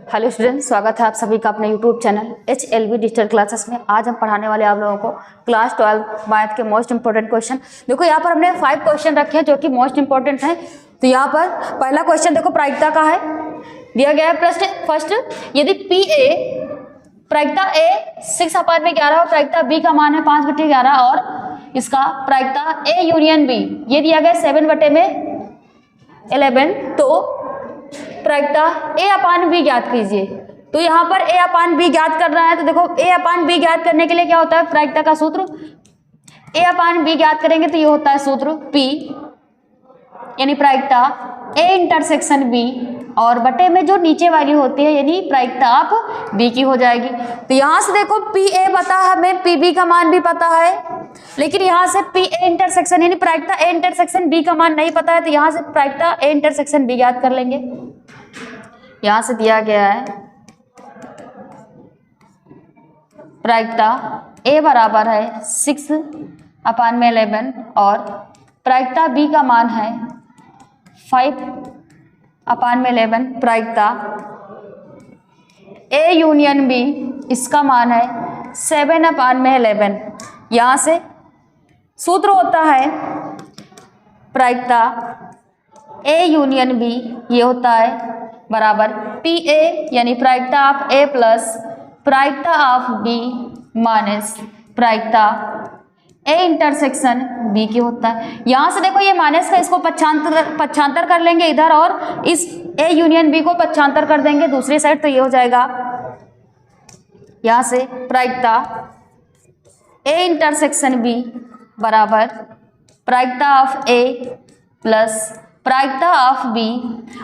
Hello students, स्वागत है आप सभी का अपने YouTube channel HLV digital classes में। आज हम पढ़ाने वाले आप लोगों को क्लास 12 मैथ के मोस्ट इंपोर्टेंट क्वेश्चन। देखो यहाँ पर हमने 5 क्वेश्चन रखे हैं जो कि मोस्ट इंपोर्टेंट हैं। तो यहाँ पर पहला क्वेश्चन देखो प्रायिकता का है, दिया गया है प्रश्न फर्स्ट, यदि प्रायिकता A 6/11 और प्रायिकता B का मान है 5/11 और इसका प्रायिकता A यूनियन B ये दिया गया 7/11, तो प्रायिकता A/B ज्ञात कीजिए। तो यहाँ पर A/B ज्ञात करना है, तो देखो A/B ज्ञात करने के लिए क्या होता है प्रायिकता का सूत्र, A/B ज्ञात करेंगे तो ये होता है सूत्र P यानी प्रायिकता A इंटरसेक्शन B और बटे में जो नीचे वाली होती है यानी प्रायिकता आप B की हो जाएगी। तो यहाँ से देखो PA पता है, हमें PB का मान भी पता है, लेकिन यहाँ से PA इंटरसेक्शन यानी प्रायिकता A इंटरसेक्शन B का मान नहीं पता है, तो यहाँ से प्रायिकता A इंटरसेक्शन B ज्ञात कर लेंगे। यहाँ से दिया गया है प्रायिकता A बराबर है 6/11 और प्रायिकता B का मान है 5/11। प्रायिकता A यूनियन B इसका मान है 7/11। यहाँ से सूत्र होता है प्रायिकता A यूनियन B ये होता है बराबर PA यानी प्रायिकता ऑफ A प्लस प्रायिकता ऑफ B माइनस प्रायिकता A इंटरसेक्शन B की होता है। यहाँ से देखो ये माइनस का इसको पक्षांतर कर लेंगे इधर और इस A यूनियन B को पक्षांतर कर देंगे दूसरी साइड, तो ये हो जाएगा यहाँ से प्रायिकता A इंटरसेक्शन B बराबर प्रायिकता ऑफ A प्लस प्रायिकता ऑफ B,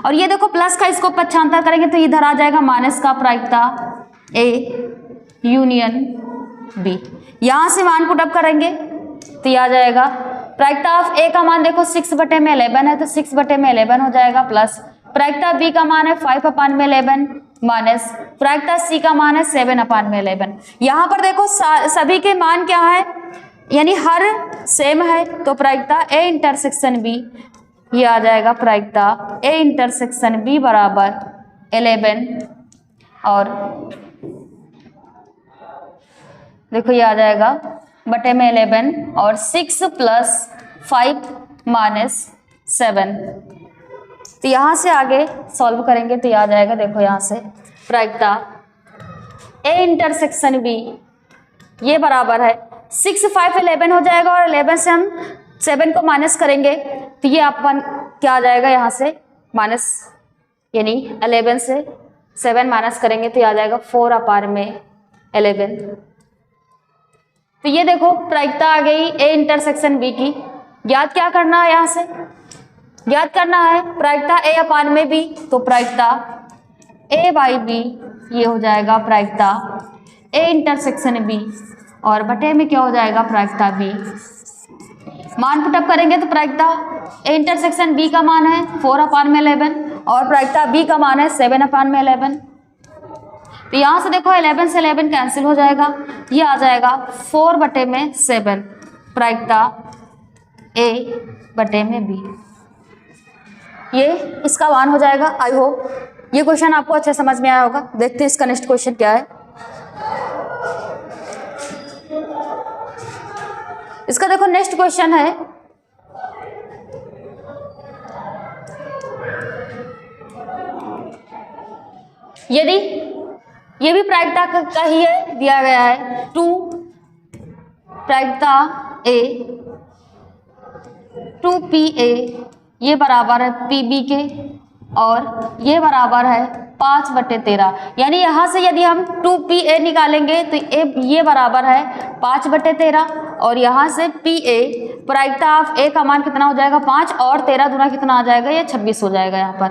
और ये देखो प्लस का इसको पक्षांतर करेंगे तो इधर आ जाएगा माइनस का प्रायिकता A यूनियन B। यहाँ से मान पुट अप करेंगे तो ये आ जाएगा प्रायिकता ऑफ A का मान देखो 6/11 है, तो 6/11 हो जाएगा प्लस प्रायिकता B का मान है 5/11 माइनस प्रायिकता C का मान है 7/11। यहाँ पर देखो सभी के मान क्या है यानी हर सेम है, तो प्रायिकता A इंटरसेक्शन B ये आ जाएगा प्रायिकता A इंटरसेक्शन B बराबर 11 और देखो ये आ जाएगा बटे में 11 और 6 + 5 - 7। तो यहाँ से आगे सॉल्व करेंगे तो ये आ जाएगा देखो यहाँ से प्रायिकता A इंटरसेक्शन B ये बराबर है 6 5 11 हो जाएगा और 11 से हम 7 को माइनस करेंगे तो ये अपन क्या आ जाएगा यहाँ से माइनस यानी 11 से 7 माइनस करेंगे तो ये आ जाएगा 4/11। तो ये देखो प्रायिकता आ गई A इंटरसेक्शन B की। ज्ञात क्या करना है, यहाँ से ज्ञात करना है प्रायिकता A/B, तो प्रायिकता A/B ये हो जाएगा प्रायिकता A इंटरसेक्शन B और बटे में क्या हो जाएगा प्रायिकता B। मान पुटअप करेंगे तो प्रायिकता A इंटरसेक्शन B का मान है 4/11 और प्रायिकता B का मान है 7/11। तो यहाँ से देखो 11 से 11 कैंसिल हो जाएगा, ये आ जाएगा 4/7 प्रायिकता A/B। ये इसका मान हो जाएगा। आई होप ये क्वेश्चन आपको अच्छा समझ में आया होगा। देखते हैं इसका नेक्स्ट क्वेश्चन क्या है। इसका देखो नेक्स्ट क्वेश्चन है, यदि ये भी प्रायिकता का ही है, दिया गया है 2 प्रायिकता A 2PA ये बराबर है PB के और ये बराबर है 5/13। यानी यहाँ से यदि हम 2PA निकालेंगे तो ये बराबर है 5/13 और यहाँ से PA प्रायिकता ऑफ A का मान कितना हो जाएगा 5 और 13 दूना कितना आ जाएगा, ये 26 हो जाएगा यहाँ पर।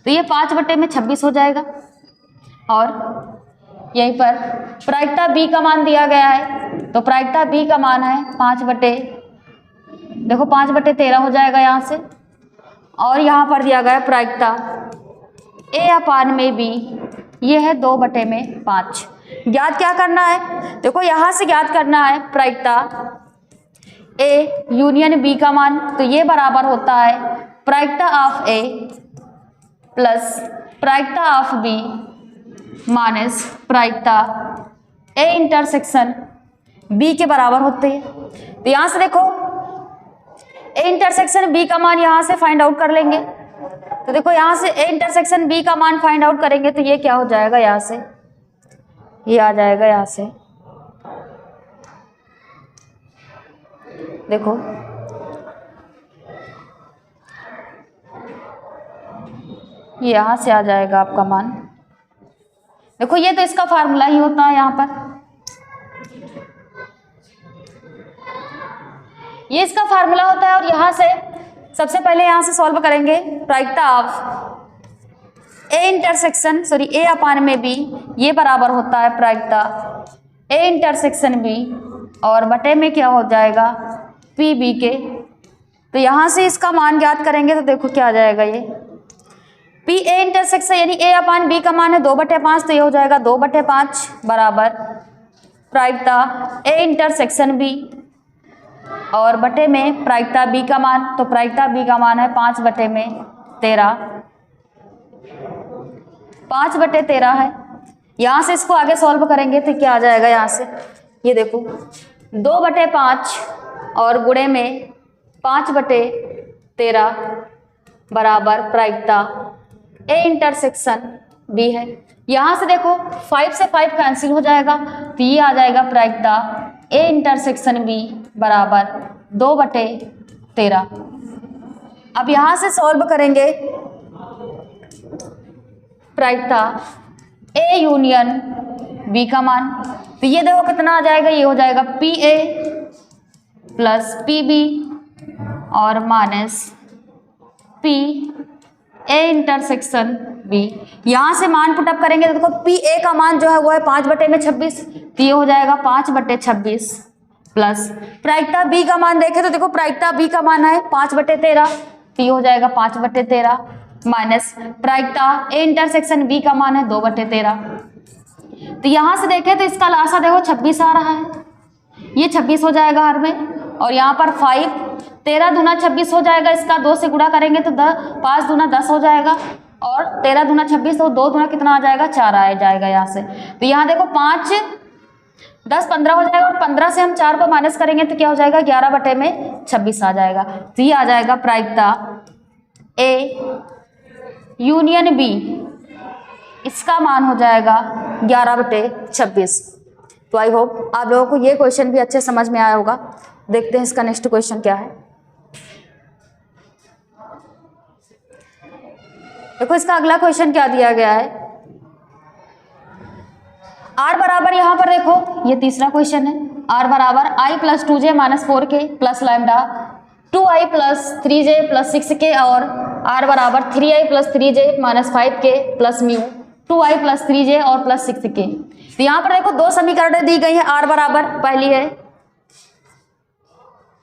तो ये 5/26 हो जाएगा और यहीं पर प्रायिकता B का मान दिया गया है, तो प्रायिकता B का मान है 5/13 हो जाएगा यहाँ से, और यहाँ पर दिया गया प्रायिकता A/B ये है 2/5। ज्ञात क्या करना है, देखो यहाँ से ज्ञात करना है प्रायिकता A यूनियन B का मान, तो ये बराबर होता है प्रायिकता ऑफ A प्लस प्रायिकता ऑफ B माइनस प्रायिकता ए इंटरसेक्शन बी के बराबर होती है। तो यहां से देखो ए इंटरसेक्शन बी का मान यहां से फाइंड आउट कर लेंगे। तो देखो यहां से ए इंटरसेक्शन बी का मान फाइंड आउट करेंगे तो ये क्या हो जाएगा, यहां से ये आ जाएगा, यहां से देखो यहां से आ जाएगा आपका मान। देखो ये तो इसका फार्मूला ही होता है, यहां पर ये इसका फार्मूला होता है। और यहां से सबसे पहले यहां से सॉल्व करेंगे प्रायिकता ऑफ ए इंटरसेक्शन सॉरी ए अपान में बी, ये बराबर होता है प्रायिकता ए इंटरसेक्शन बी और बटे में क्या हो जाएगा पी बी के। तो यहां से इसका मान ज्ञात करेंगे तो देखो क्या आ जाएगा, ये पी ए इंटरसेक्शन यानी ए अपान बी का मान है 2/5, तो ये हो जाएगा 2/5 बराबर प्रायिकता ए इंटरसेक्शन बी और बटे में प्रायिकता बी का मान। तो प्रायिकता बी का मान है 5/13, 5/13 है। यहाँ से इसको आगे सॉल्व करेंगे तो क्या आ जाएगा, यहाँ से ये देखो 2/5 और गुणे में 5/13 बराबर प्रायिकता ए इंटरसेक्शन बी है। यहाँ से देखो 5 से 5 कैंसिल हो जाएगा तो ये आ जाएगा प्रायिकता ए इंटरसेक्शन बी बराबर 2/13। अब यहाँ से सॉल्व करेंगे प्रायिकता ए यूनियन बी का मान। तो ये देखो कितना आ जाएगा, ये हो जाएगा P A plus P B और minus P A intersection B. यहाँ से मान पुटअप करेंगे तो देखो पी ए का मान जो है वो है 5/26, तो ये हो जाएगा 5/26 प्लस प्रायिकता बी का मान देखें तो देखो प्रायिकता बी का मान है 5/13, तो ये हो जाएगा 5/13 माइनस प्रायिकता ए इंटरसेक्शन बी का मान है 2/13। तो यहाँ से देखें तो इसका लासा देखो 26 आ रहा है, ये 26 हो जाएगा हर में। और यहाँ पर 5 13 दूना 26 हो जाएगा, इसका 2 से गुणा करेंगे तो 5 दूना 10 हो जाएगा और 13 दूना 26 तो 2 दूना कितना आ जाएगा 4 आ जाएगा यहाँ से। तो यहाँ देखो 5 10 15 हो जाएगा और 15 से हम 4 को माइनस करेंगे तो क्या हो जाएगा 11/26 आ जाएगा। तो ये आ जाएगा प्रायिकता ए यूनियन बी, इसका मान हो जाएगा 11/26। तो आई होप आप लोगों को ये क्वेश्चन भी अच्छे समझ में आया होगा। देखते हैं इसका नेक्स्ट क्वेश्चन क्या है। देखो इसका अगला क्वेश्चन क्या दिया गया है, आर बराबर यहाँ पर देखो ये तीसरा क्वेश्चन है, आर बराबर I plus 2j minus 4k plus lambda 2i plus 3j plus 6k और आर बराबर 3i plus 3j minus 5k plus mu 2i plus 3j और प्लस 6k। तो यहाँ पर देखो दो समीकरणें दी गई है। आर बराबर पहली है,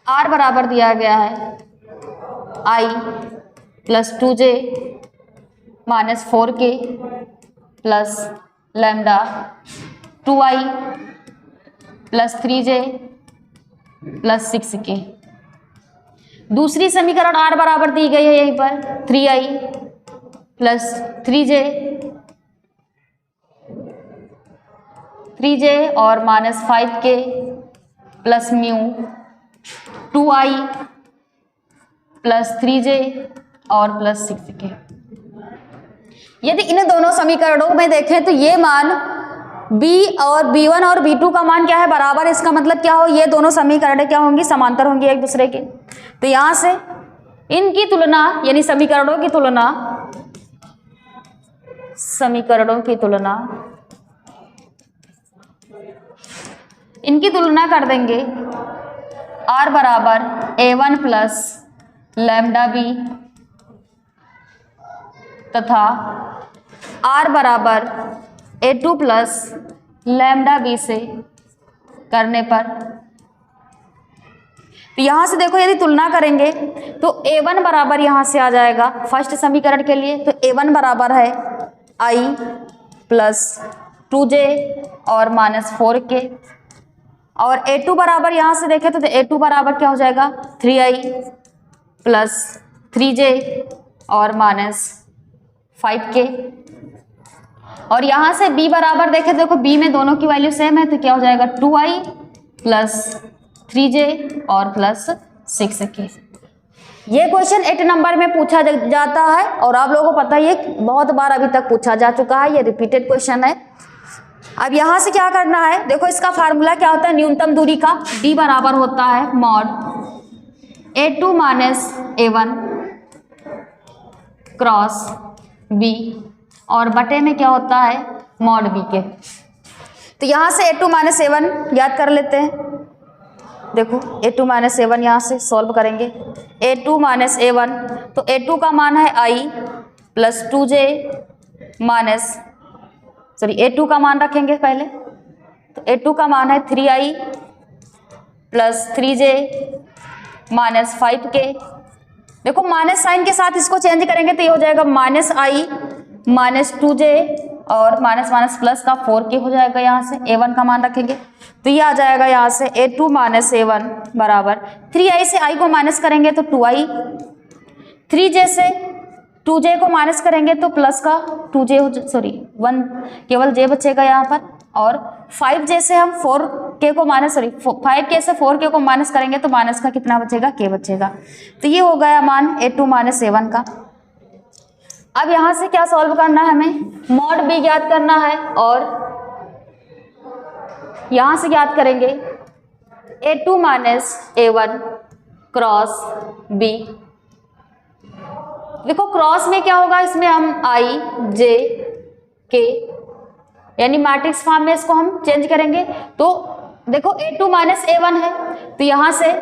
आर बराबर दिया गया है I plus 2j minus 4k plus lambda 2i plus 3j plus 6k। दूसरी समीकरण आर बराबर दी गई है यहीं पर 3i प्लस 3j और minus 5k plus mu 2i plus 3j और प्लस 6k। यदि इन दोनों समीकरणों में देखें तो ये मान b और b1 और b2 का मान क्या है बराबर, इसका मतलब क्या हो ये दोनों समीकरणें क्या होंगी समांतर होंगी एक दूसरे के। तो यहां से इनकी तुलना यानी समीकरणों की तुलना इनकी तुलना कर देंगे। r बराबर a1 प्लस लैम्डा बी तथा r बराबर a2 प्लस लैम्डा बी से करने पर। तो यहाँ से देखो यदि तुलना करेंगे तो a1 बराबर यहाँ से आ जाएगा फर्स्ट समीकरण के लिए, तो a1 बराबर है i प्लस 2j और माइनस 4k और a2 बराबर यहाँ से देखें तो a2 बराबर क्या हो जाएगा 3i प्लस 3j और माइनस 5k और यहाँ से b बराबर देखें, देखो b में दोनों की वैल्यू सेम है, तो क्या हो जाएगा 2i प्लस 3j और प्लस 6k। ये क्वेश्चन 8 नंबर में पूछा जाता है और आप लोगों को पता ही है बहुत बार अभी तक पूछा जा चुका है, ये रिपीटेड क्वेश्चन है। अब यहाँ से क्या करना है, देखो इसका फार्मूला क्या होता है न्यूनतम दूरी का, d बराबर होता है mod a2 minus a1 cross b और बटे में क्या होता है मॉड b के। तो यहाँ से a2 माइनस a1 याद कर लेते हैं, देखो a2 माइनस a1 यहाँ से सॉल्व करेंगे, a2 माइनस a1 तो a2 का मान है i plus 2j minus a2 का मान रखेंगे पहले, तो a2 का मान है 3i plus 3j minus 5k। देखो माइनस साइन के साथ इसको चेंज करेंगे तो ये हो जाएगा माइनस i माइनस 2j और माइनस माइनस प्लस का 4k हो जाएगा। यहाँ से a1 का मान रखेंगे तो ये आ जाएगा यहाँ से a2 माइनस a1 बराबर 3i से i को माइनस करेंगे तो 2i, 3j से 2j को माइनस करेंगे तो प्लस का 2j 1 केवल j बचेगा यहाँ पर, और 5j से हम 4k को माइनस 5k से 4k को माइनस करेंगे तो माइनस का कितना बचेगा k बचेगा। तो ये हो गया मान a2 माइनस a1 का। अब यहाँ से क्या सॉल्व करना है, हमें मॉड b ज्ञात करना है और यहाँ से ज्ञात करेंगे a2 minus a1 cross b। देखो क्रॉस में क्या होगा, इसमें हम i j k यानी मैट्रिक्स फॉर्म में इसको हम चेंज करेंगे। तो देखो a2 माइनस a1 है तो यहाँ से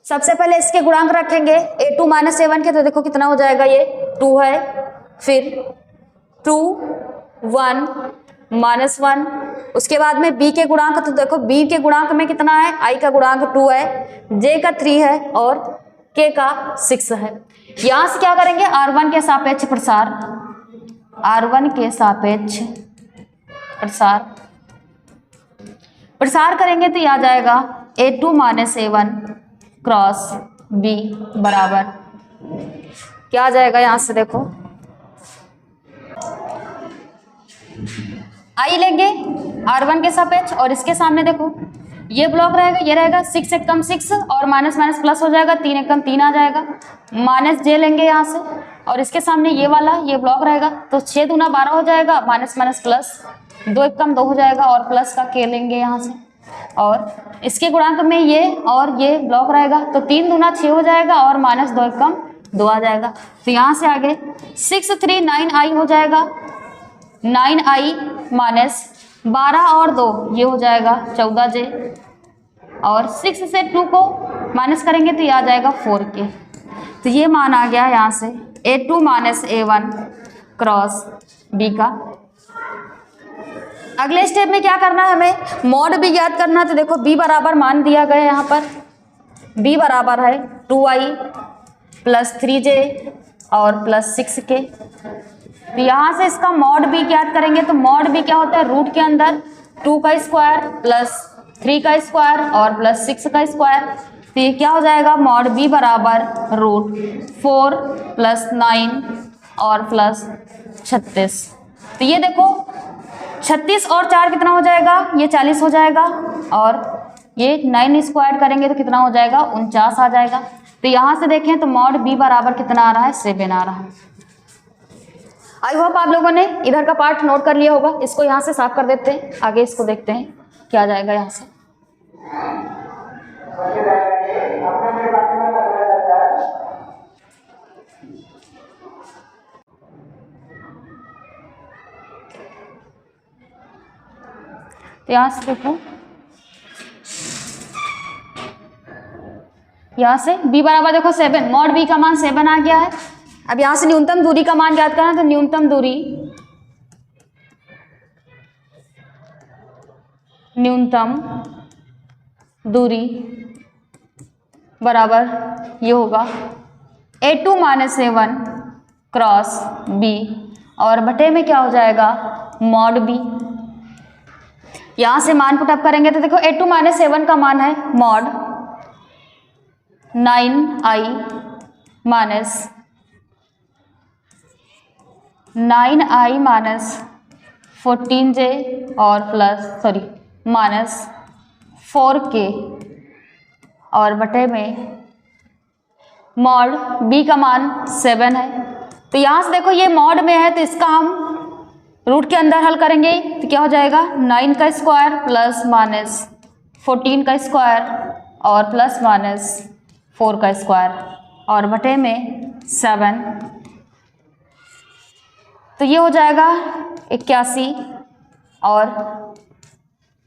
सबसे पहले इसके गुणांक रखेंगे a2 माइनस a1 के, तो देखो कितना हो जाएगा, ये 2 है, फिर 2 1 माइनस 1, उसके बाद में b के गुणांक, तो देखो b के गुणांक में कितना है, i का गुणांक 2 है, j का 3 है और k का 6 है। यहाँ से क्या करेंगे r1 के सापेक्ष प्रसार, r1 के सापेक्ष प्रसार करेंगे तो ये आ जाएगा a2 minus a1 cross b बराबर क्या आ जाएगा, यहाँ से देखो i लेंगे r1 के सापेक्ष और इसके सामने देखो ये ब्लॉक रहेगा, ये रहेगा 6 एक कम 6 और माइनस माइनस प्लस हो जाएगा, 3 एक कम 3 आ जाएगा, माइनस j लेंगे यहाँ से और इसके सामने ये वाला ये ब्लॉक रहेगा तो 6 दूना 12 हो जाएगा, माइनस माइनस प्लस 2 एक कम 2 हो जाएगा और प्लस का k लेंगे यहाँ से, और इसके गुणांक में ये और ये ब्लॉक रहेगा तो 3 दूना 6 हो जाएगा और माइनस 2 एक कम 2 आ जाएगा। तो यहाँ से आगे 6 3 9i हो जाएगा, 9i माइनस 12 और 2 ये हो जाएगा 14j और 6 से 2 को माइनस करेंगे तो ये आ जाएगा 4k। तो ये मान आ गया यहाँ से a2 minus a1 cross b का। अगले स्टेप में क्या करना है, हमें मॉड b ज्ञात करना है। तो देखो b बराबर मान दिया गया है, यहाँ पर b बराबर है 2i प्लस 3j और प्लस 6k। तो यहाँ से इसका मॉड b ज्ञात करेंगे तो मॉड b क्या होता है, रूट के अंदर 2 का स्क्वायर प्लस 3 का स्क्वायर और प्लस 6 का स्क्वायर। तो ये क्या हो जाएगा, मॉड b बराबर रूट 4 प्लस 9 और प्लस 36। तो ये देखो 36 और 4 कितना हो जाएगा, ये 40 हो जाएगा और ये 9 स्क्वायर करेंगे तो कितना हो जाएगा, 49 आ जाएगा। तो यहाँ से देखें तो मॉड b बराबर कितना आ रहा है, 7 आ रहा है। आई होप आप लोगों ने इधर का पार्ट नोट कर लिया होगा। इसको यहाँ से साफ कर देते हैं, आगे इसको देखते हैं क्या आ जाएगा यहाँ से। तो यहाँ से देखो, यहाँ से b बराबर देखो 7, मॉड b का मान 7 आ गया है। अब यहाँ से न्यूनतम दूरी का मान ज्ञात करना है, तो न्यूनतम दूरी बराबर ये होगा a2 minus a1 cross b और बटे में क्या हो जाएगा, मॉड b। यहाँ से मान पुटअप करेंगे तो देखो a2 माइनस a1 का मान है mod 9i minus 9i minus 14j और प्लस माइनस 4k और बटे में मॉड b का मान 7 है। तो यहाँ से देखो ये मॉड में है तो इसका हम रूट के अंदर हल करेंगे तो क्या हो जाएगा 9 का स्क्वायर प्लस माइनस 14 का स्क्वायर और प्लस माइनस 4 का स्क्वायर और बटे में 7। तो ये हो जाएगा 81 और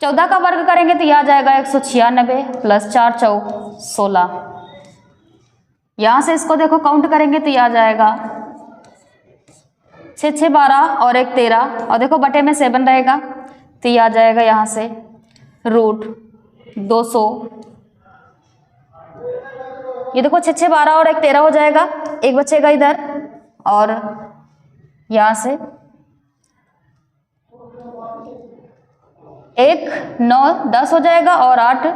14 का वर्ग करेंगे तो यह आ जाएगा 196 प्लस 4 चौक 16। यहाँ से इसको देखो काउंट करेंगे तो यह आ जाएगा 6 6 12 और 1 13 और देखो बटे में 7 रहेगा तो यह आ जाएगा यहाँ से रूट 200। ये देखो 6 6 12 और 1 13 हो जाएगा, एक बचेगा इधर और यहाँ से 1 9 10 हो जाएगा और 8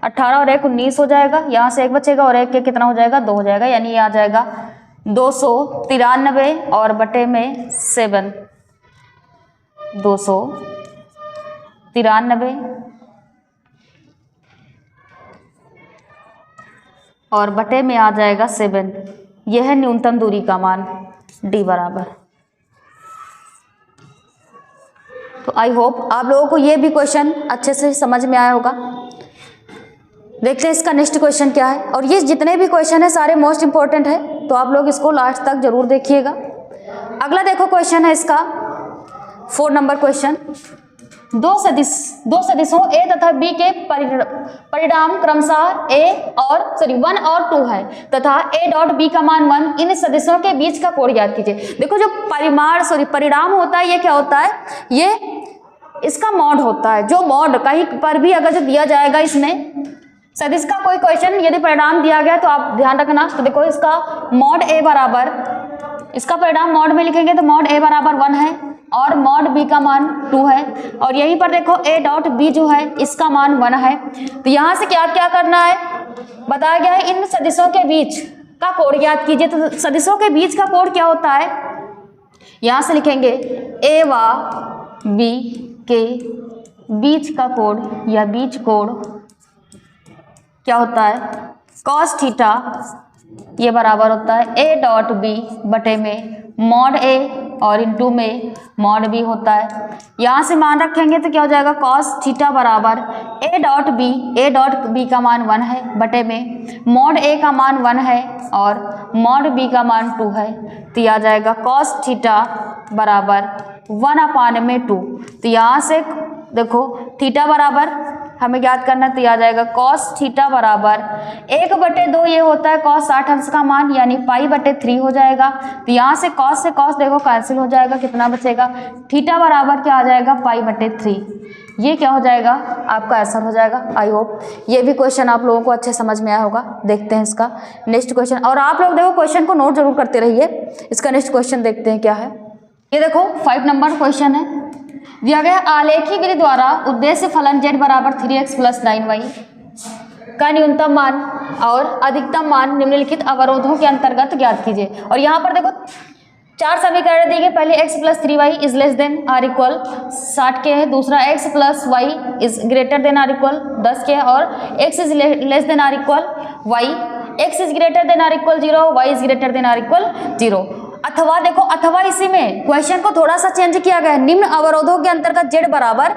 18 और 1 19 हो जाएगा। यहाँ से एक बचेगा और एक कितना हो जाएगा 2 हो जाएगा, यानी ये आ जाएगा 293 और बटे में 7 293 और बटे में आ जाएगा 7। यह है न्यूनतम दूरी का मान d बराबर। तो आई होप आप लोगों को ये भी क्वेश्चन अच्छे से समझ में आया होगा। देखते हैं इसका नेक्स्ट क्वेश्चन क्या है। और ये जितने भी क्वेश्चन है सारे मोस्ट इंपॉर्टेंट है, तो आप लोग इसको लास्ट तक जरूर देखिएगा। अगला देखो क्वेश्चन है इसका 4 नंबर क्वेश्चन। दो सदिशों a तथा b के परिणाम क्रमशः a और 1 और 2 है तथा a डॉट b का मान 1। इन सदिशों के बीच का कोण ज्ञात कीजिए। देखो जो परिणाम होता है ये क्या होता है, ये इसका मॉड होता है। जो मॉड कहीं पर भी अगर जो दिया जाएगा इसमें सदिश का कोई क्वेश्चन यदि परिणाम दिया गया तो आप ध्यान रखना। तो देखो इसका मॉड a बराबर, इसका परिणाम मॉड में लिखेंगे तो मॉड a बराबर 1 है और मॉड b का मान 2 है और यहीं पर देखो a डॉट b जो है इसका मान 1 है। तो यहाँ से क्या क्या करना है बताया गया है, इन सदिशों के बीच का कोण ज्ञात कीजिए। तो सदिशों के बीच का कोण क्या होता है, यहाँ से लिखेंगे a व b के बीच का कोण या बीच कोण क्या होता है cos थीटा, ये बराबर होता है a डॉट b बटे में मॉड a और इंटू में मॉड b होता है। यहाँ से मान रखेंगे तो क्या हो जाएगा cos थीटा बराबर a डॉट b का मान 1 है बटे में मॉड a का मान 1 है और मॉड b का मान 2 है। तो यह आ जाएगा cos थीटा बराबर 1/2। तो यहाँ से देखो थीटा बराबर हमें ज्ञात करना, तो आ जाएगा cos थीटा बराबर 1/2 ये होता है cos 60 अंश का मान यानी π/3 हो जाएगा। तो यहाँ से cos देखो कैंसिल हो जाएगा, कितना बचेगा थीटा बराबर क्या आ जाएगा π/3। ये क्या हो जाएगा आपका आंसर हो जाएगा। आई होप ये भी क्वेश्चन आप लोगों को अच्छे समझ में आया होगा। देखते हैं इसका नेक्स्ट क्वेश्चन और आप लोग देखो क्वेश्चन को नोट जरूर करते रहिए। इसका नेक्स्ट क्वेश्चन देखते हैं क्या है। ये देखो 5 नंबर क्वेश्चन है। दिया गया आलेखी विधि द्वारा उद्देश्य फलन z बराबर 3x + 9y का न्यूनतम मान और अधिकतम मान निम्नलिखित अवरोधों के अंतर्गत ज्ञात कीजिए। और यहाँ पर देखो 4 समीकरण दिए गए। पहले x + 3y is less than or equal 60 के है, दूसरा x + y is greater than or equal 10 के है और x is less than or equal y, x is greater than or equal 0, y is greater than or equal 0। अथवा देखो अथवा इसी में क्वेश्चन को थोड़ा सा चेंज किया गया है। निम्न अवरोधों के अंतर्गत z बराबर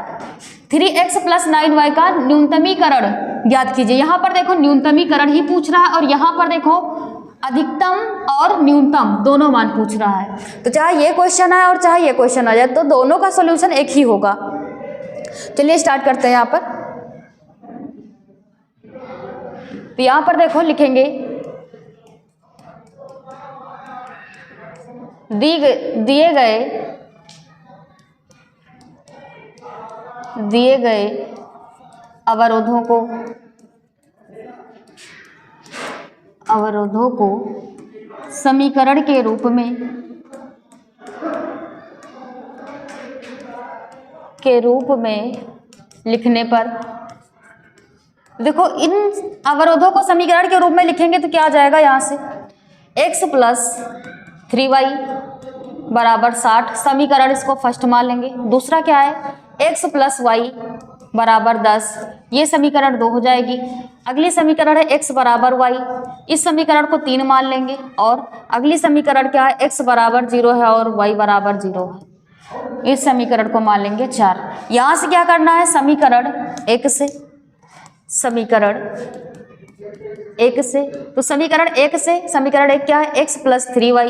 3x + 9y का न्यूनतमीकरण ज्ञात कीजिए। यहाँ पर देखो न्यूनतमीकरण ही पूछ रहा है और यहाँ पर देखो अधिकतम और न्यूनतम दोनों मान पूछ रहा है। तो चाहे ये क्वेश्चन आए और चाहे ये क्वेश्चन आ जाए तो दोनों का सोल्यूशन एक ही होगा। चलिए स्टार्ट करते हैं। यहाँ पर तो यहाँ पर देखो लिखेंगे दिए गए अवरोधों को समीकरण के रूप में लिखने पर देखो इन अवरोधों को समीकरण के रूप में लिखेंगे तो क्या आ जाएगा, यहाँ से x + 3y बराबर 60, समीकरण इसको फर्स्ट मान लेंगे। दूसरा क्या है, x प्लस वाई बराबर 10, ये समीकरण 2 हो जाएगी। अगली समीकरण है x बराबर y, इस समीकरण को 3 मान लेंगे। और अगली समीकरण क्या है, x बराबर 0 है और y बराबर 0 है, इस समीकरण को मान लेंगे 4। यहाँ से क्या करना है, समीकरण 1 से, समीकरण 1 से, तो समीकरण 1 से समीकरण 1 क्या है, x प्लस 3y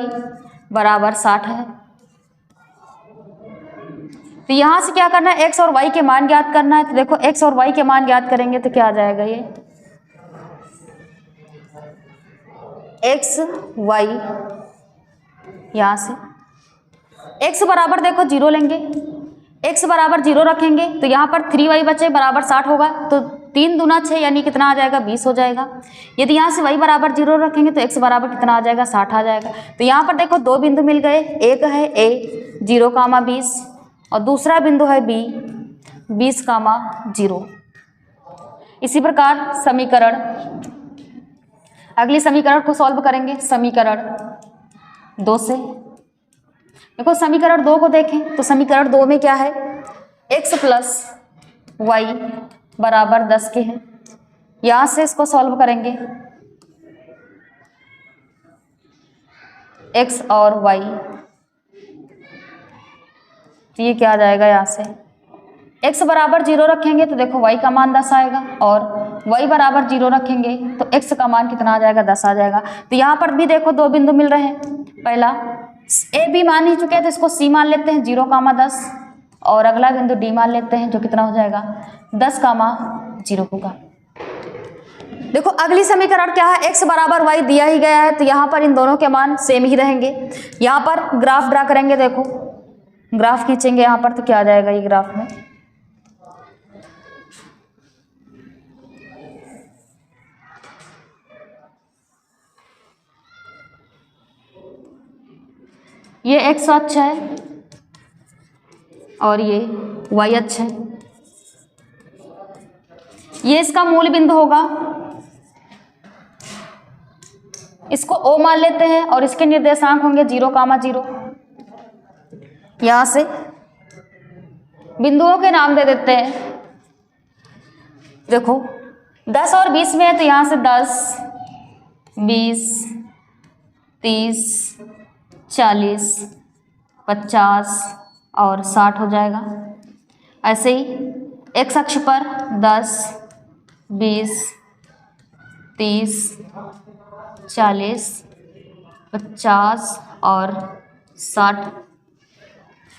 बराबर 60 है। तो यहाँ से क्या करना है, x और y के मान ज्ञात करना है। तो देखो x और y के मान ज्ञात करेंगे तो क्या आ जाएगा, ये x y, यहाँ से x बराबर देखो 0 लेंगे, x बराबर 0 रखेंगे तो यहाँ पर 3y बचे बराबर 60 होगा, तो 3 दूना 6 यानी कितना आ जाएगा, 20 हो जाएगा। यदि यहाँ से y बराबर 0 रखेंगे तो x बराबर कितना आ जाएगा, 60 आ जाएगा। तो यहाँ पर देखो 2 बिंदु मिल गए, एक है a 0,20 और दूसरा बिंदु है b 20,0। इसी प्रकार समीकरण, अगली समीकरण को सॉल्व करेंगे समीकरण 2 से। देखो समीकरण 2 को देखें तो समीकरण 2 में क्या है, x प्लस वाई बराबर 10 के हैं। यहाँ से इसको सॉल्व करेंगे, x और y, तो ये क्या आ जाएगा, यहाँ से x बराबर 0 रखेंगे तो देखो y का मान 10 आएगा, और y बराबर 0 रखेंगे तो x का मान कितना आ जाएगा, 10 आ जाएगा। तो यहाँ पर भी देखो 2 बिंदु मिल रहे हैं, पहला a b मान ही चुके हैं तो इसको c मान लेते हैं 0,10, और अगला बिंदु d मान लेते हैं जो कितना हो जाएगा 10,0 होगा। देखो अगली समीकरण क्या है, x बराबर y दिया ही गया है तो यहाँ पर इन दोनों के मान सेम ही रहेंगे। यहाँ पर ग्राफ ड्रा करेंगे, देखो ग्राफ खींचेंगे यहाँ पर तो क्या आ जाएगा, ये ग्राफ में ये x अक्ष है और ये y अक्ष है, ये इसका मूल बिंदु होगा, इसको O मान लेते हैं और इसके निर्देशांक होंगे 0,0। यहाँ से बिंदुओं के नाम दे देते हैं। देखो 10 और 20 में है तो यहाँ से 10, 20, 30, 40, 50 और 60 हो जाएगा। ऐसे ही x अक्ष पर 10, 20, 30, 40, 50 और 60।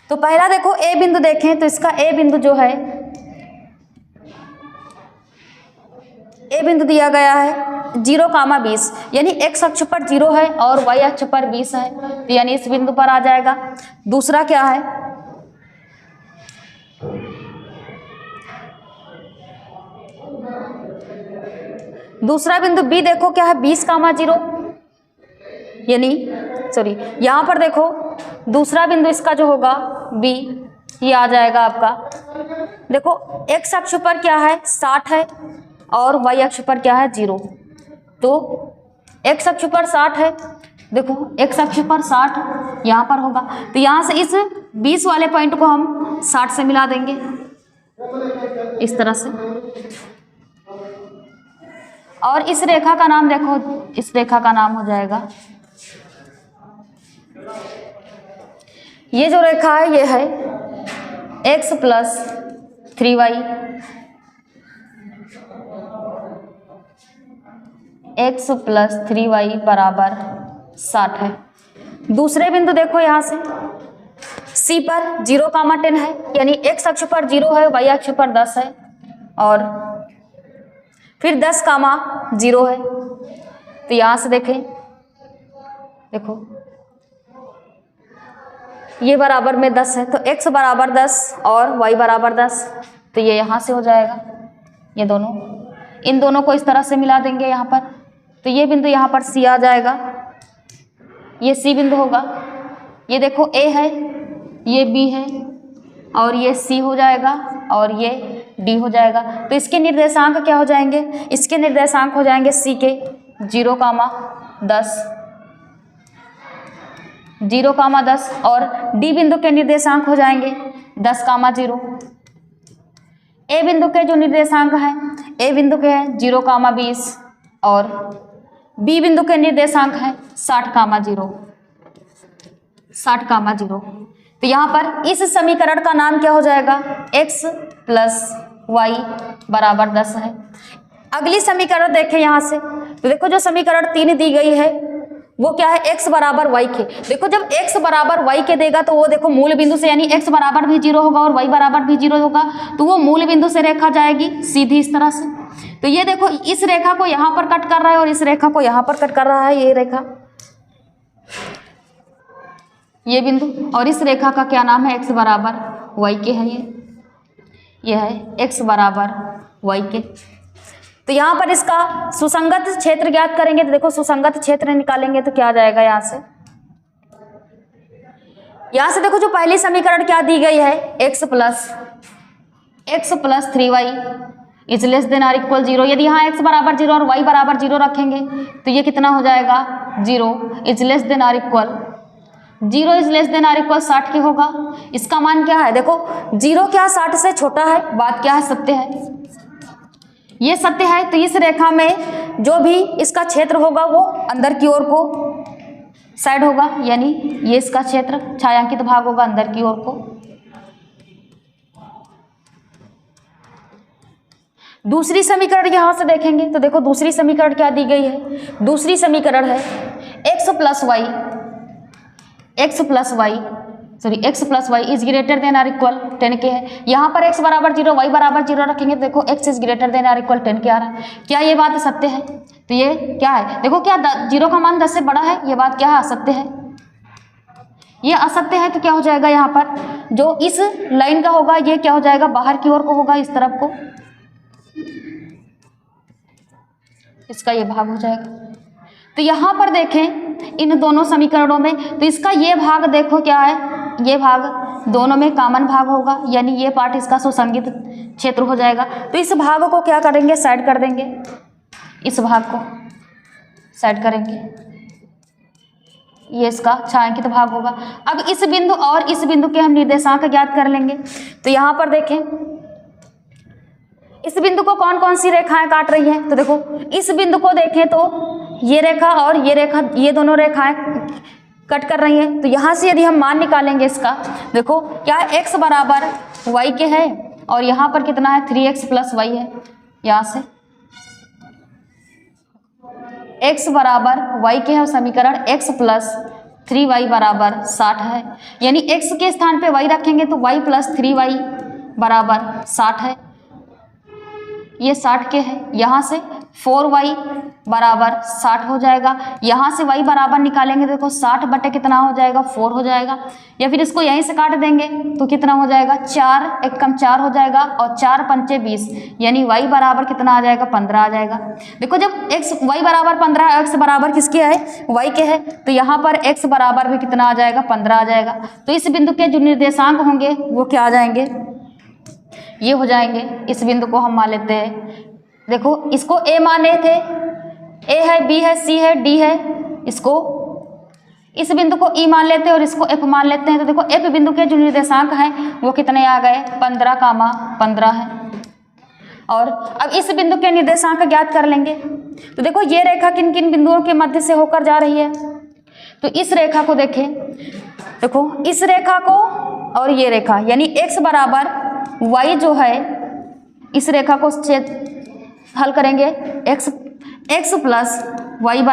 तो पहला देखो a बिंदु देखें तो इसका a बिंदु जो है, a बिंदु दिया गया है 0,20, यानी x अक्ष पर 0 है और y अक्ष पर 20 है, तो यानी इस बिंदु पर आ जाएगा। दूसरा क्या है, दूसरा बिंदु b देखो क्या है 20,0, यानी सॉरी यहाँ पर देखो दूसरा बिंदु इसका जो होगा b, ये आ जाएगा आपका। देखो x अक्ष पर क्या है 60 है और y अक्ष पर क्या है 0, तो x अक्ष पर 60 है, देखो x अक्ष पर 60 यहाँ पर होगा, तो यहाँ से इस 20 वाले पॉइंट को हम 60 से मिला देंगे इस तरह से। और इस रेखा का नाम देखो, इस रेखा का नाम हो जाएगा, ये जो रेखा है ये है x plus 3y, x plus 3y बराबर 60 है। दूसरे बिंदु देखो यहाँ से C पर 0,10 है, यानी x अक्ष पर 0 है, y अक्ष पर 10 है, और फिर 10,0 है। तो यहाँ से देखें, देखो ये बराबर में 10 है तो x बराबर 10 और y बराबर 10, तो ये यहाँ से हो जाएगा। ये दोनों, इन दोनों को इस तरह से मिला देंगे यहाँ पर, तो ये बिंदु यहाँ पर C आ जाएगा, ये C बिंदु होगा। ये देखो A है, ये B है और ये C हो जाएगा और ये D हो जाएगा। तो इसके निर्देशांक क्या हो जाएंगे, इसके निर्देशांक हो जाएंगे C के 0,10, 0,10 और डी बिंदु के निर्देशांक हो जाएंगे 10,0। ए बिंदु के जो निर्देशांक हैं, ए बिंदु के हैं 0,20 और बी बिंदु के निर्देशांक हैं 60,0। तो यहाँ पर इस समीकरण का नाम क्या हो जाएगा, x + y = 10 है। अगली समीकरण देखें यहाँ से, तो देखो जो समीकरण 3 दी गई है वो क्या है, x = y के। देखो जब x = y के देगा तो वो देखो मूल बिंदु से, यानी x बराबर भी 0 होगा और y बराबर भी 0 होगा, तो वो मूल बिंदु से रेखा जाएगी सीधी इस तरह से। तो ये देखो इस रेखा को यहाँ पर कट कर रहा है और इस रेखा को यहाँ पर कट कर रहा है, ये रेखा, ये बिंदु, और इस रेखा का क्या नाम है, x = y के है। ये है x = y के। तो यहाँ पर इसका सुसंगत क्षेत्र ज्ञात करेंगे। तो देखो सुसंगत क्षेत्र निकालेंगे तो क्या आ जाएगा, यहाँ से देखो जो पहली समीकरण क्या दी गई है, x + 3y = 0। यदि यहाँ x = 0 और y = 0 रखेंगे तो ये कितना हो जाएगा, 0 = 60 के होगा। इसका मान क्या है, देखो 0 क्या 60 से छोटा है, बात क्या है, सत्य है, ये सत्य है। तो इस रेखा में जो भी इसका क्षेत्र होगा वो अंदर की ओर को साइड होगा, यानी ये इसका क्षेत्र छायांकित भाग होगा अंदर की ओर को। दूसरी समीकरण यहाँ से देखेंगे तो देखो दूसरी समीकरण क्या दी गई है, दूसरी समीकरण है x + y = 10 के है। यहाँ पर x = 0 y = 0 रखेंगे तो देखो x > 10 के आ रहा है। क्या ये बात सत्य है, तो ये क्या है, देखो क्या 0 का मान 10 से बड़ा है, ये बात क्या है, असत्य है, ये असत्य है। तो क्या हो जाएगा, यहाँ पर जो इस लाइन का होगा ये क्या हो जाएगा, बाहर की ओर को होगा, इस तरफ को, इसका ये भाग हो जाएगा। तो यहाँ पर देखें इन दोनों समीकरणों में, तो इसका ये भाग देखो क्या है, ये भाग दोनों में कॉमन भाग होगा, यानी ये पार्ट इसका सुसंगत क्षेत्र हो जाएगा। तो इस भाग को क्या करेंगे, साइड कर देंगे, इस भाग को साइड करेंगे, ये इसका छायांकित भाग होगा। अब इस बिंदु और इस बिंदु के हम निर्देशांक ज्ञात कर लेंगे। तो यहाँ पर देखें इस बिंदु को कौन कौन सी रेखाएं काट रही हैं, तो देखो इस बिंदु को देखें तो ये रेखा और ये रेखा, ये दोनों रेखाएं कट कर रही हैं। तो यहाँ से यदि हम मान निकालेंगे इसका, देखो क्या x = y के है और यहाँ पर कितना है, 3x + y है। यहाँ से x = y के है और समीकरण x + 3y = 60 है, यानी x के स्थान पे y रखेंगे तो y + 3y = 60 है, ये 60 के है। यहाँ से 4y = 60 हो जाएगा, यहाँ से y बराबर निकालेंगे देखो 60 बटे कितना हो जाएगा, 4 हो जाएगा, या फिर इसको यहीं से काट देंगे तो कितना हो जाएगा, 4 × 4 हो जाएगा और 4 × 5 = 20, यानी y बराबर कितना आ जाएगा, 15 आ जाएगा। देखो जब y बराबर 15 x बराबर किसके है, y के है, तो यहाँ पर x बराबर भी कितना आ जाएगा, 15 आ जाएगा। तो इस बिंदु के जो निर्देशांक होंगे वो क्या आ जाएंगे, ये हो जाएंगे। इस बिंदु को हम मान लेते हैं, देखो इसको a माने थे, a है, b है, c है, d है, इसको इस बिंदु को e मान लेते हैं और इसको f मान लेते हैं। तो देखो f बिंदु के जो निर्देशांक हैं वो कितने आ गए, 15,15 है। और अब इस बिंदु के निर्देशांक ज्ञात कर लेंगे। तो देखो ये रेखा किन किन बिंदुओं के मध्य से होकर जा रही है, तो इस रेखा को देखें, देखो इस रेखा को और ये रेखा, यानी x = y जो है, इस रेखा को हल करेंगे x + y =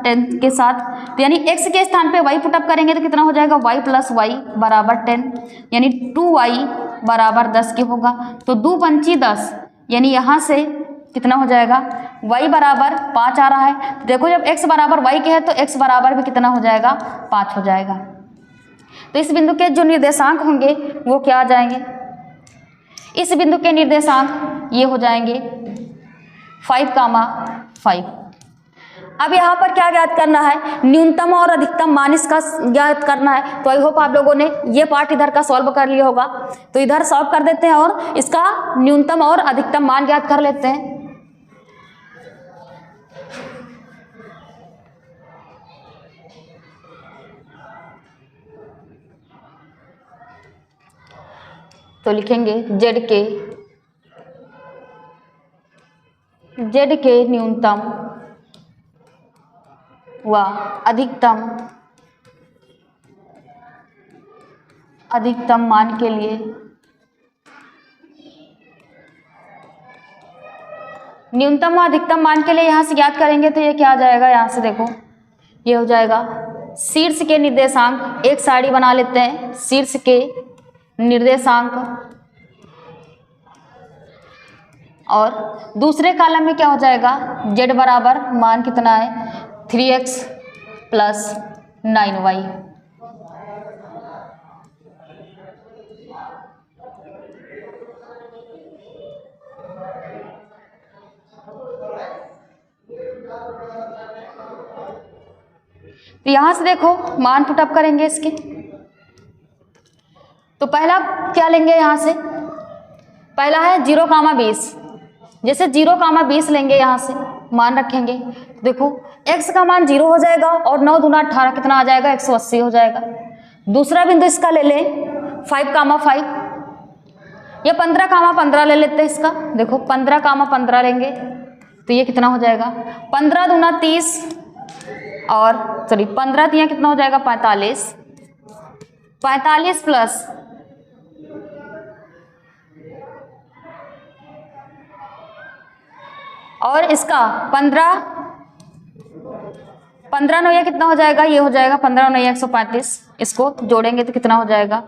10 के साथ, तो यानी x के स्थान पे y पुटअप करेंगे तो कितना हो जाएगा, y + y = 10, यानी 2y = 10 के होगा। तो 2 × 5 = 10, यानी यहाँ से कितना हो जाएगा, y = 5 आ रहा है। तो देखो जब x = y के है तो x बराबर भी कितना हो जाएगा, 5 हो जाएगा। तो इस बिंदु के जो निर्देशांक होंगे वो क्या आ जाएंगे, इस बिंदु के निर्देशांक ये हो जाएंगे 5,5। अब यहाँ पर क्या ज्ञात करना है, न्यूनतम और अधिकतम मान इसका ज्ञात करना है। तो आई होप आप लोगों ने ये पार्ट इधर का सॉल्व कर लिया होगा, तो इधर सॉल्व कर देते हैं और इसका न्यूनतम और अधिकतम मान ज्ञात कर लेते हैं। तो लिखेंगे जेड के न्यूनतम व अधिकतम मान के लिए न्यूनतम व अधिकतम मान के लिए यहाँ से याद करेंगे तो ये क्या आ जाएगा, यहाँ से देखो ये हो जाएगा शीर्ष के निर्देशांक, एक सारणी बना लेते हैं, शीर्ष के निर्देशांक और दूसरे कॉलम में क्या हो जाएगा, z बराबर मान कितना है 3x प्लस 9y। तो यहां से देखो मान पुटअप करेंगे इसके, तो पहला क्या लेंगे, यहां से पहला है 0,20, जैसे 0,20 लेंगे, यहां से मान रखेंगे, देखो x का मान 0 हो जाएगा और 9 दूना 18 कितना आ जाएगा 180 हो जाएगा। दूसरा बिंदु इसका ले लें 5,5 या 15,15 ले लेते हैं इसका, देखो 15,15 लेंगे तो ये कितना हो जाएगा 15 दूना 30 और 15 दिया कितना हो जाएगा 45 प्लस और इसका 15 9 कितना हो जाएगा, ये हो जाएगा 15 9 135, इसको जोड़ेंगे तो कितना हो जाएगा,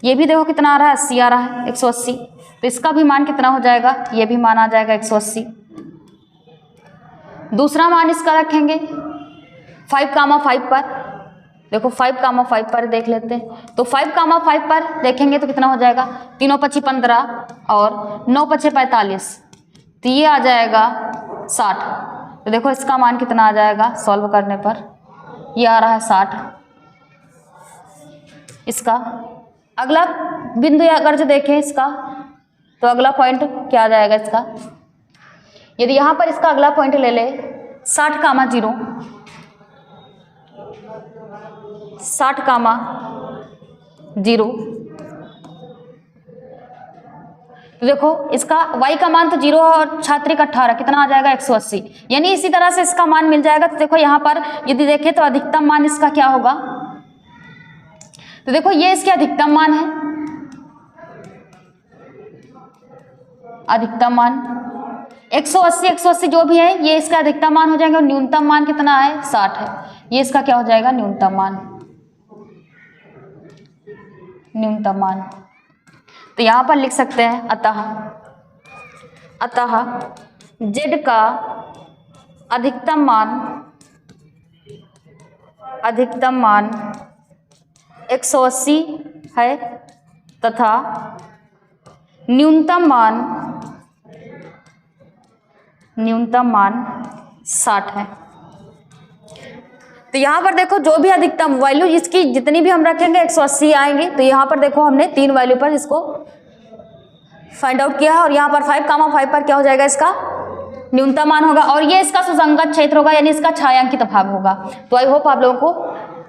ये भी देखो कितना आ रहा है 80 आ रहा है 180, तो इसका भी मान कितना हो जाएगा, ये भी मान आ जाएगा 180। दूसरा मान इसका रखेंगे 5,5 पर, देखो 5,5 पर देख लेते हैं, तो 5,5 पर देखेंगे तो कितना हो जाएगा 3 5 15 और 9 5 45, तो ये आ जाएगा 60। तो देखो इसका मान कितना आ जाएगा सॉल्व करने पर, ये आ रहा है 60। इसका अगला बिंदु अगर जो देखें इसका, तो अगला पॉइंट क्या आ जाएगा इसका, यदि यहाँ पर इसका अगला पॉइंट ले ले 60,0 तो देखो इसका y का मान तो 0 और छात्री का 18 कितना आ जाएगा 180, यानी इसी तरह से इसका मान मिल जाएगा। तो देखो यहाँ पर यदि देखें तो अधिकतम मान इसका क्या होगा, तो देखो ये इसके अधिकतम मान है, अधिकतम मान 180 जो भी है ये इसका अधिकतम मान हो जाएगा और न्यूनतम मान कितना है 60 है, ये इसका क्या हो जाएगा न्यूनतम मान। तो यहाँ पर लिख सकते हैं अतः z का अधिकतम मान 180 है तथा न्यूनतम मान 60 है। तो यहाँ पर देखो जो भी अधिकतम वैल्यू इसकी जितनी भी हम रखेंगे 180 आएंगे। तो यहाँ पर देखो हमने 3 वैल्यू पर इसको फाइंड आउट किया है और यहाँ पर 5,5 पर क्या हो जाएगा इसका न्यूनतम मान होगा और ये इसका सुसंगत क्षेत्र होगा, यानी इसका छायांकित भाग होगा। तो आई होप आप लोगों को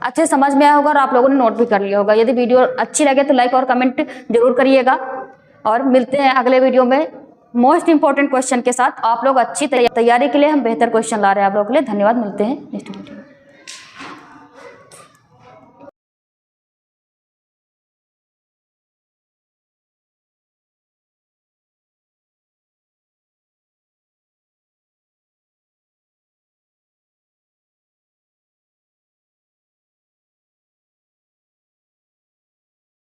अच्छे समझ में आया होगा और आप लोगों ने नोट भी कर लिया होगा। यदि वीडियो अच्छी लगे तो लाइक और कमेंट जरूर करिएगा और मिलते हैं अगले वीडियो में मोस्ट इंपॉर्टेंट क्वेश्चन के साथ। आप लोग अच्छी तैयारी के लिए हम बेहतर क्वेश्चन ला रहे हैं आप लोगों के लिए। धन्यवाद, मिलते हैं नेक्स्ट वीडियो।